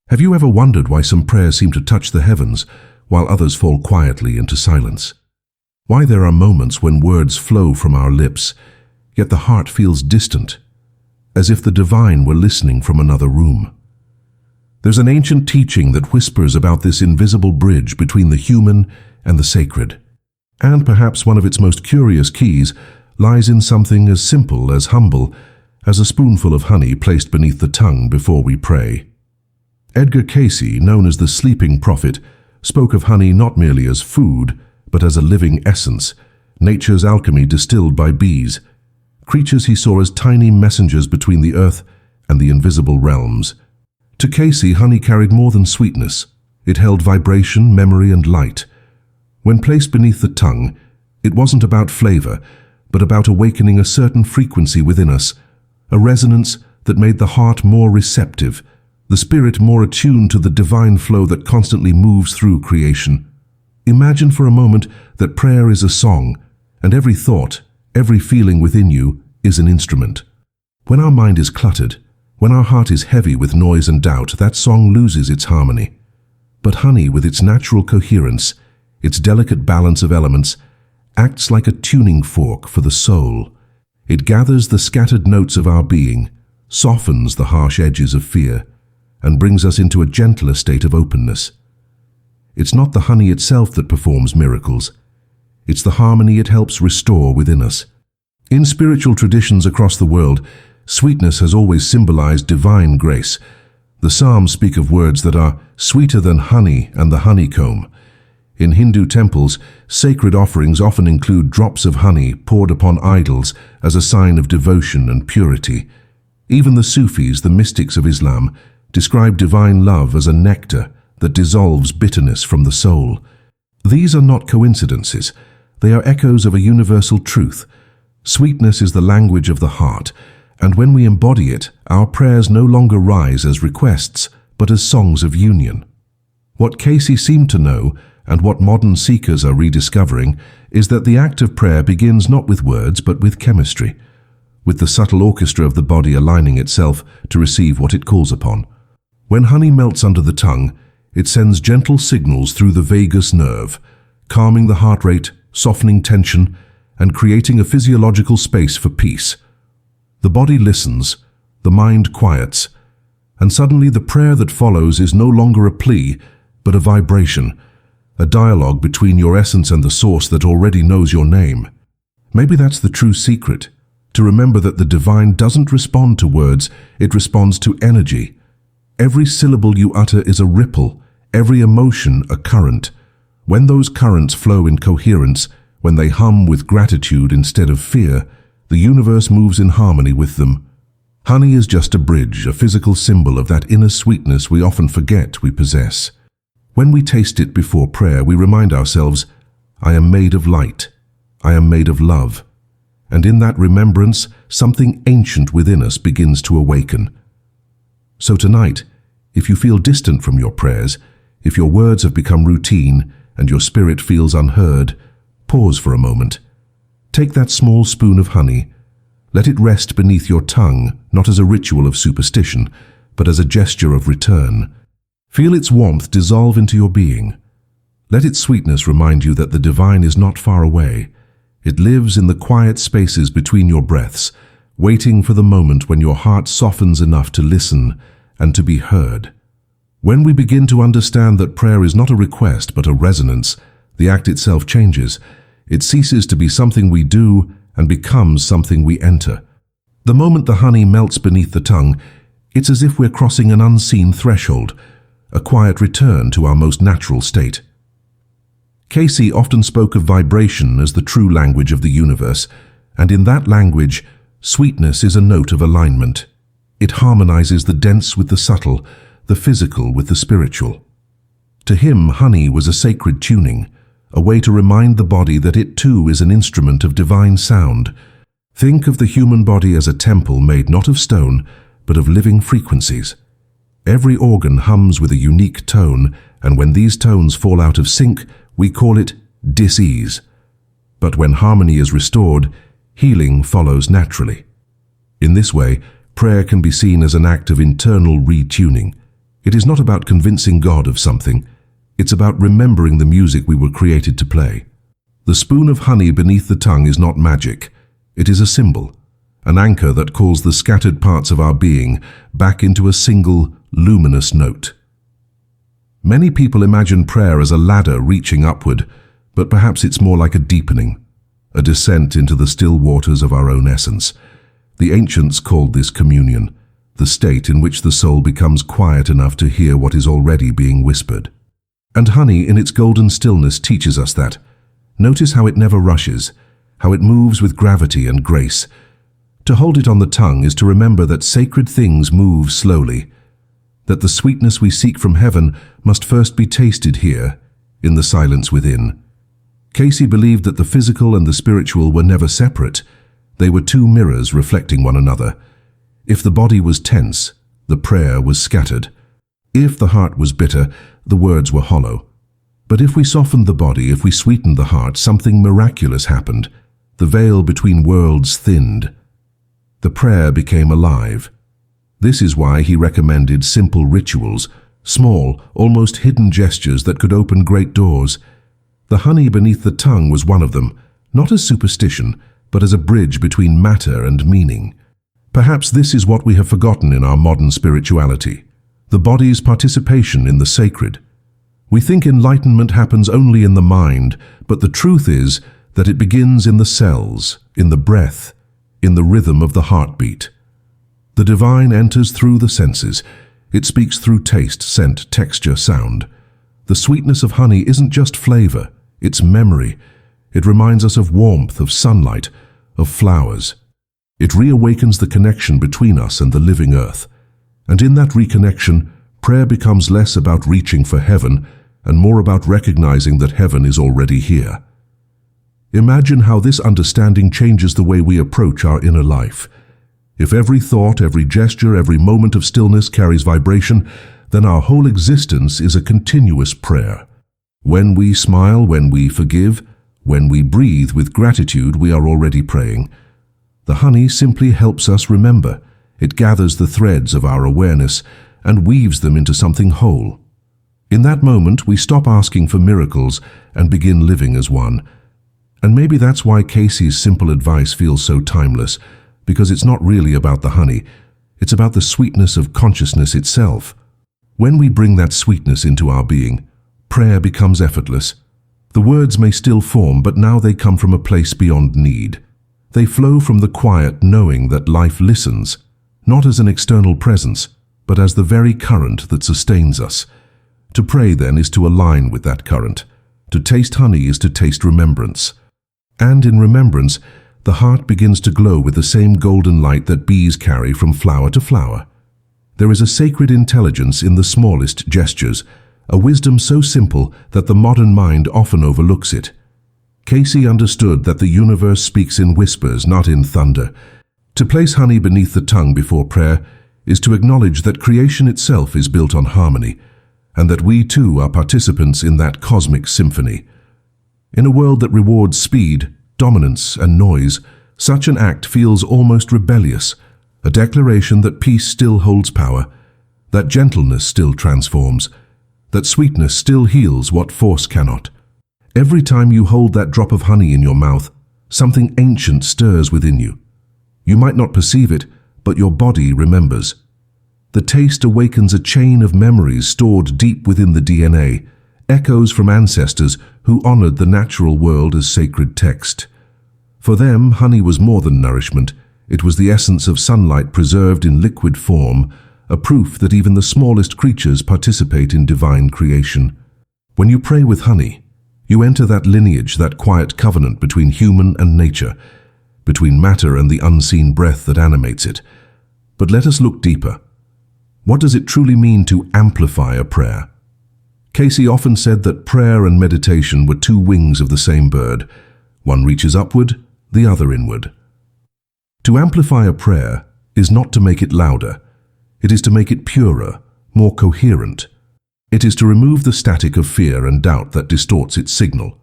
Have you ever wondered why some prayers seem to touch the heavens, while others fall quietly into silence? Why there are moments when words flow from our lips, yet the heart feels distant, as if the divine were listening from another room? There's an ancient teaching that whispers about this invisible bridge between the human and the sacred. And perhaps one of its most curious keys lies in something as simple as humble as a spoonful of honey placed beneath the tongue before we pray. Edgar Cayce, known as the sleeping prophet, spoke of honey not merely as food, but as a living essence, nature's alchemy distilled by bees, creatures he saw as tiny messengers between the earth and the invisible realms. To Cayce, honey carried more than sweetness. It held vibration, memory, and light. When placed beneath the tongue, it wasn't about flavor, but about awakening a certain frequency within us, a resonance that made the heart more receptive, the spirit more attuned to the divine flow that constantly moves through creation. Imagine for a moment that prayer is a song, and every thought, every feeling within you is an instrument. When our mind is cluttered, when our heart is heavy with noise and doubt, that song loses its harmony. But honey, with its natural coherence, its delicate balance of elements, acts like a tuning fork for the soul. It gathers the scattered notes of our being, softens the harsh edges of fear, and brings us into a gentler state of openness. It's not the honey itself that performs miracles. It's the harmony it helps restore within us. In spiritual traditions across the world, sweetness has always symbolized divine grace. The Psalms speak of words that are sweeter than honey and the honeycomb. In Hindu temples, sacred offerings often include drops of honey poured upon idols as a sign of devotion and purity. Even the Sufis, the mystics of Islam, describe divine love as a nectar that dissolves bitterness from the soul. These are not coincidences. They are echoes of a universal truth. Sweetness is the language of the heart, and when we embody it, our prayers no longer rise as requests, but as songs of union. What Cayce seemed to know, and what modern seekers are rediscovering, is that the act of prayer begins not with words, but with chemistry, with the subtle orchestra of the body aligning itself to receive what it calls upon. When honey melts under the tongue, it sends gentle signals through the vagus nerve, calming the heart rate, softening tension, and creating a physiological space for peace. The body listens, the mind quiets, and suddenly the prayer that follows is no longer a plea, but a vibration, a dialogue between your essence and the source that already knows your name. Maybe that's the true secret, to remember that the divine doesn't respond to words, it responds to energy. Every syllable you utter is a ripple, every emotion a current. When those currents flow in coherence, when they hum with gratitude instead of fear, the universe moves in harmony with them. Honey is just a bridge, a physical symbol of that inner sweetness we often forget we possess. When we taste it before prayer, we remind ourselves, I am made of light, I am made of love. And in that remembrance, something ancient within us begins to awaken. So tonight, if you feel distant from your prayers, if your words have become routine and your spirit feels unheard, pause for a moment. Take that small spoon of honey. Let it rest beneath your tongue, not as a ritual of superstition, but as a gesture of return. Feel its warmth dissolve into your being. Let its sweetness remind you that the divine is not far away. It lives in the quiet spaces between your breaths, waiting for the moment when your heart softens enough to listen and to be heard. When we begin to understand that prayer is not a request but a resonance, the act itself changes. It ceases to be something we do and becomes something we enter. The moment the honey melts beneath the tongue, it's as if we're crossing an unseen threshold, a quiet return to our most natural state. Cayce often spoke of vibration as the true language of the universe, and in that language, sweetness is a note of alignment. It harmonizes the dense with the subtle, the physical with the spiritual. To him, honey was a sacred tuning, a way to remind the body that it too is an instrument of divine sound. Think of the human body as a temple made not of stone, but of living frequencies. Every organ hums with a unique tone, and when these tones fall out of sync, we call it dis-ease. But when harmony is restored, healing follows naturally. In this way, prayer can be seen as an act of internal retuning. It is not about convincing God of something. It's about remembering the music we were created to play. The spoon of honey beneath the tongue is not magic. It is a symbol, an anchor that calls the scattered parts of our being back into a single, luminous note. Many people imagine prayer as a ladder reaching upward, but perhaps it's more like a deepening, a descent into the still waters of our own essence. The ancients called this communion, the state in which the soul becomes quiet enough to hear what is already being whispered. And honey in its golden stillness teaches us that. Notice how it never rushes, how it moves with gravity and grace. To hold it on the tongue is to remember that sacred things move slowly, that the sweetness we seek from heaven must first be tasted here, in the silence within. Cayce believed that the physical and the spiritual were never separate. They were two mirrors reflecting one another. If the body was tense, the prayer was scattered. If the heart was bitter, the words were hollow. But if we softened the body, if we sweetened the heart, something miraculous happened. The veil between worlds thinned. The prayer became alive. This is why he recommended simple rituals, small, almost hidden gestures that could open great doors. The honey beneath the tongue was one of them, not as superstition, but as a bridge between matter and meaning. Perhaps this is what we have forgotten in our modern spirituality, the body's participation in the sacred. We think enlightenment happens only in the mind, but the truth is that it begins in the cells, in the breath, in the rhythm of the heartbeat. The divine enters through the senses. It speaks through taste, scent, texture, sound. The sweetness of honey isn't just flavor, it's memory. It reminds us of warmth, of sunlight, of flowers. It reawakens the connection between us and the living earth. And in that reconnection, prayer becomes less about reaching for heaven and more about recognizing that heaven is already here. Imagine how this understanding changes the way we approach our inner life. If every thought, every gesture, every moment of stillness carries vibration, then our whole existence is a continuous prayer. When we smile, when we forgive, when we breathe with gratitude, we are already praying. The honey simply helps us remember. It gathers the threads of our awareness and weaves them into something whole. In that moment, we stop asking for miracles and begin living as one. And maybe that's why Cayce's simple advice feels so timeless, because it's not really about the honey, it's about the sweetness of consciousness itself. When we bring that sweetness into our being, prayer becomes effortless. The words may still form, but now they come from a place beyond need. They flow from the quiet knowing that life listens, not as an external presence, but as the very current that sustains us. To pray, then, is to align with that current. To taste honey is to taste remembrance. And in remembrance, the heart begins to glow with the same golden light that bees carry from flower to flower. There is a sacred intelligence in the smallest gestures, a wisdom so simple that the modern mind often overlooks it. Cayce understood that the universe speaks in whispers, not in thunder. To place honey beneath the tongue before prayer is to acknowledge that creation itself is built on harmony, and that we too are participants in that cosmic symphony. In a world that rewards speed, dominance, and noise, such an act feels almost rebellious, a declaration that peace still holds power, that gentleness still transforms, that sweetness still heals what force cannot. Every time you hold that drop of honey in your mouth, something ancient stirs within you. You might not perceive it, but your body remembers. The taste awakens a chain of memories stored deep within the DNA, echoes from ancestors who honored the natural world as sacred text. For them, honey was more than nourishment. It was the essence of sunlight preserved in liquid form, a proof that even the smallest creatures participate in divine creation. When you pray with honey, you enter that lineage, that quiet covenant between human and nature, between matter and the unseen breath that animates it. But let us look deeper. What does it truly mean to amplify a prayer? Cayce often said that prayer and meditation were two wings of the same bird. One reaches upward, the other inward. To amplify a prayer is not to make it louder. It is to make it purer, more coherent. It is to remove the static of fear and doubt that distorts its signal.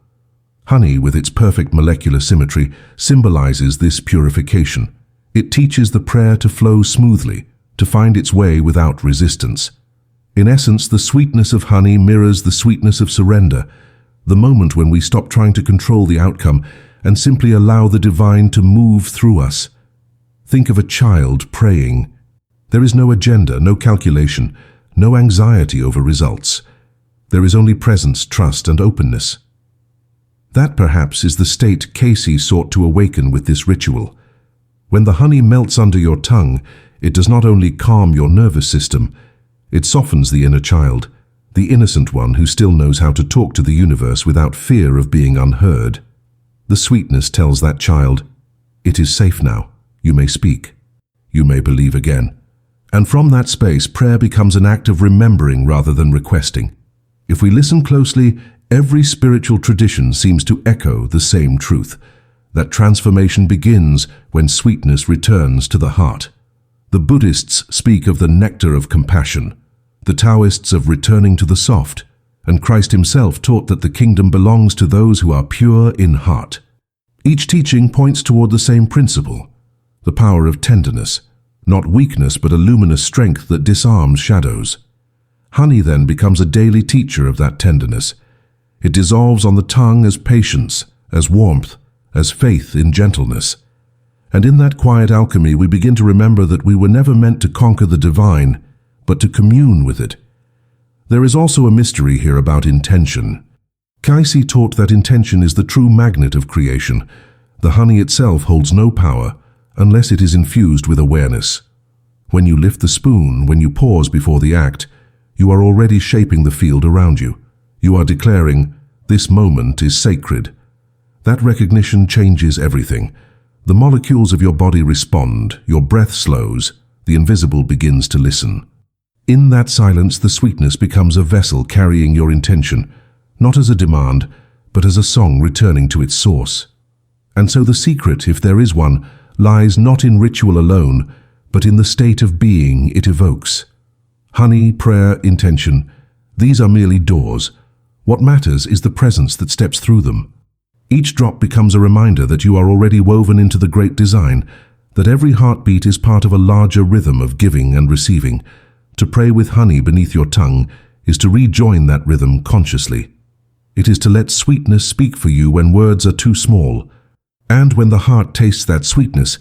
Honey, with its perfect molecular symmetry, symbolizes this purification. It teaches the prayer to flow smoothly, to find its way without resistance. In essence, the sweetness of honey mirrors the sweetness of surrender, the moment when we stop trying to control the outcome and simply allow the divine to move through us. Think of a child praying. There is no agenda, no calculation, no anxiety over results. There is only presence, trust, and openness. That perhaps is the state Cayce sought to awaken with this ritual. When the honey melts under your tongue, it does not only calm your nervous system, it softens the inner child, the innocent one who still knows how to talk to the universe without fear of being unheard. The sweetness tells that child, "It is safe now. You may speak. You may believe again." And from that space, prayer becomes an act of remembering rather than requesting. If we listen closely, every spiritual tradition seems to echo the same truth, that transformation begins when sweetness returns to the heart. The Buddhists speak of the nectar of compassion, the Taoists of returning to the soft, and Christ himself taught that the kingdom belongs to those who are pure in heart. Each teaching points toward the same principle, the power of tenderness, not weakness but a luminous strength that disarms shadows. Honey then becomes a daily teacher of that tenderness. It dissolves on the tongue as patience, as warmth, as faith in gentleness. And in that quiet alchemy we begin to remember that we were never meant to conquer the divine, but to commune with it. There is also a mystery here about intention. Cayce taught that intention is the true magnet of creation. The honey itself holds no power unless it is infused with awareness. When you lift the spoon, when you pause before the act, you are already shaping the field around you. You are declaring, "This moment is sacred." That recognition changes everything. The molecules of your body respond, your breath slows, the invisible begins to listen. In that silence, the sweetness becomes a vessel carrying your intention, not as a demand, but as a song returning to its source. And so the secret, if there is one, lies not in ritual alone, but in the state of being it evokes. Honey, prayer, intention, these are merely doors. What matters is the presence that steps through them. Each drop becomes a reminder that you are already woven into the great design, that every heartbeat is part of a larger rhythm of giving and receiving. To pray with honey beneath your tongue is to rejoin that rhythm consciously. It is to let sweetness speak for you when words are too small. And when the heart tastes that sweetness,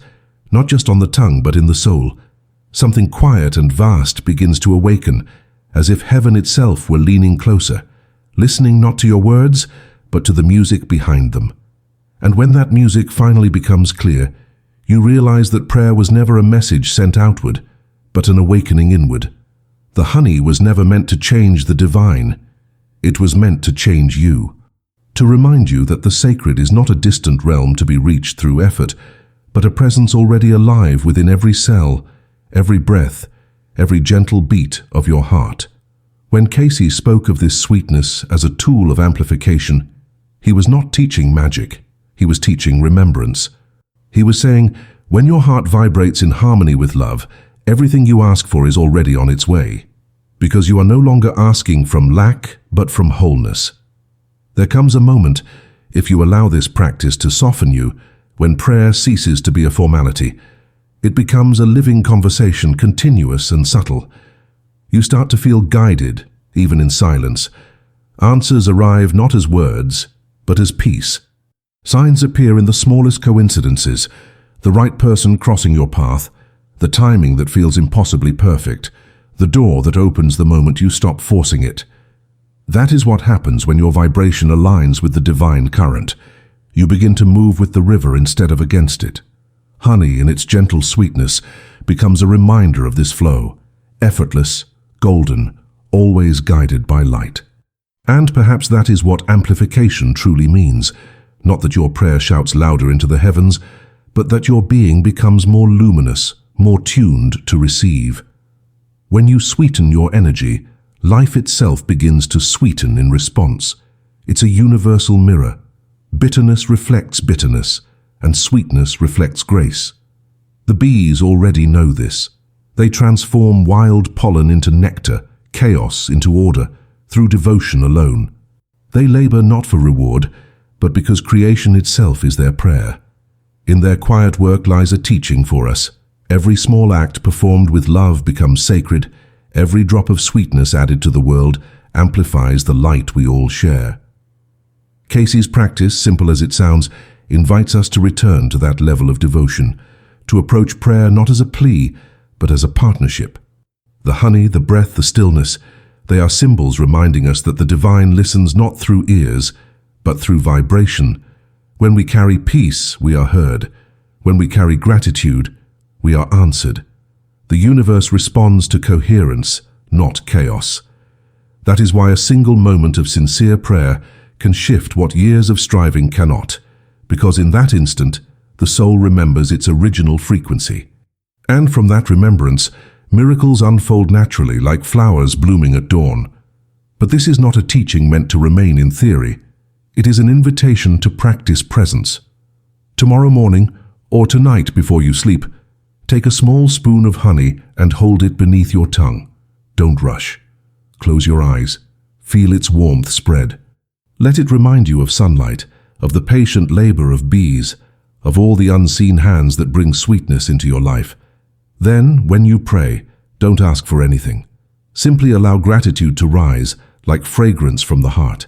not just on the tongue but in the soul, something quiet and vast begins to awaken, as if heaven itself were leaning closer, listening not to your words, but to the music behind them. And when that music finally becomes clear, you realize that prayer was never a message sent outward, but an awakening inward. The honey was never meant to change the divine. It was meant to change you, to remind you that the sacred is not a distant realm to be reached through effort, but a presence already alive within every cell, every breath, every gentle beat of your heart. When Cayce spoke of this sweetness as a tool of amplification, he was not teaching magic, he was teaching remembrance. He was saying, when your heart vibrates in harmony with love, everything you ask for is already on its way, because you are no longer asking from lack, but from wholeness. There comes a moment, if you allow this practice to soften you, when prayer ceases to be a formality. It becomes a living conversation, continuous and subtle. You start to feel guided, even in silence. Answers arrive not as words, but as peace. Signs appear in the smallest coincidences, the right person crossing your path, the timing that feels impossibly perfect, the door that opens the moment you stop forcing it. That is what happens when your vibration aligns with the divine current. You begin to move with the river instead of against it. Honey, in its gentle sweetness, becomes a reminder of this flow, effortless, golden, always guided by light. And perhaps that is what amplification truly means. Not that your prayer shouts louder into the heavens, but that your being becomes more luminous, more tuned to receive. When you sweeten your energy, life itself begins to sweeten in response. It's a universal mirror. Bitterness reflects bitterness, and sweetness reflects grace. The bees already know this. They transform wild pollen into nectar, chaos into order, through devotion alone. They labor not for reward, but because creation itself is their prayer. In their quiet work lies a teaching for us. Every small act performed with love becomes sacred. Every drop of sweetness added to the world amplifies the light we all share. Cayce's practice, simple as it sounds, invites us to return to that level of devotion, to approach prayer not as a plea, but as a partnership. The honey, the breath, the stillness, they are symbols reminding us that the divine listens not through ears, but through vibration. When we carry peace, we are heard. When we carry gratitude, we are answered. The universe responds to coherence, not chaos. That is why a single moment of sincere prayer can shift what years of striving cannot, because in that instant, the soul remembers its original frequency. And from that remembrance, miracles unfold naturally like flowers blooming at dawn. But this is not a teaching meant to remain in theory. It is an invitation to practice presence. Tomorrow morning, or tonight before you sleep, take a small spoon of honey and hold it beneath your tongue. Don't rush. Close your eyes. Feel its warmth spread. Let it remind you of sunlight, of the patient labor of bees, of all the unseen hands that bring sweetness into your life. Then, when you pray, don't ask for anything. Simply allow gratitude to rise like fragrance from the heart.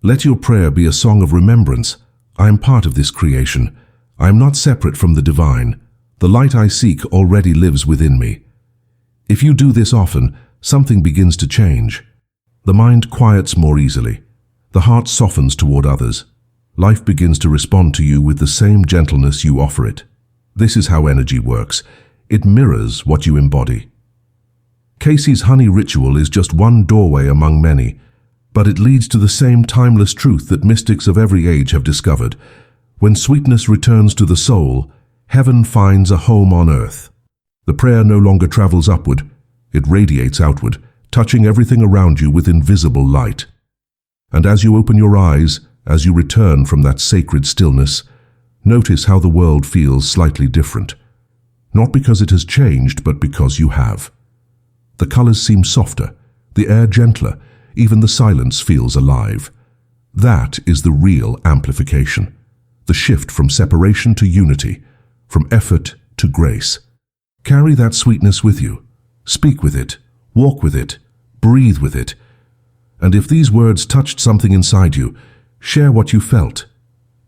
Let your prayer be a song of remembrance. I am part of this creation. I am not separate from the divine. The light I seek already lives within me. If you do this often, something begins to change. The mind quiets more easily. The heart softens toward others. Life begins to respond to you with the same gentleness you offer it. This is how energy works. It mirrors what you embody. Cayce's honey ritual is just one doorway among many, but it leads to the same timeless truth that mystics of every age have discovered. When sweetness returns to the soul, heaven finds a home on earth. The prayer no longer travels upward, it radiates outward, touching everything around you with invisible light. And as you open your eyes, as you return from that sacred stillness, notice how the world feels slightly different. Not because it has changed, but because you have. The colors seem softer, the air gentler, even the silence feels alive. That is the real amplification, the shift from separation to unity, from effort to grace. Carry that sweetness with you. Speak with it, walk with it, breathe with it. And if these words touched something inside you, share what you felt.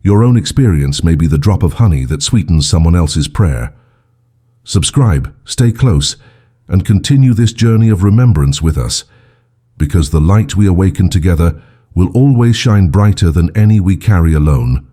Your own experience may be the drop of honey that sweetens someone else's prayer. Subscribe, stay close, and continue this journey of remembrance with us, because the light we awaken together will always shine brighter than any we carry alone.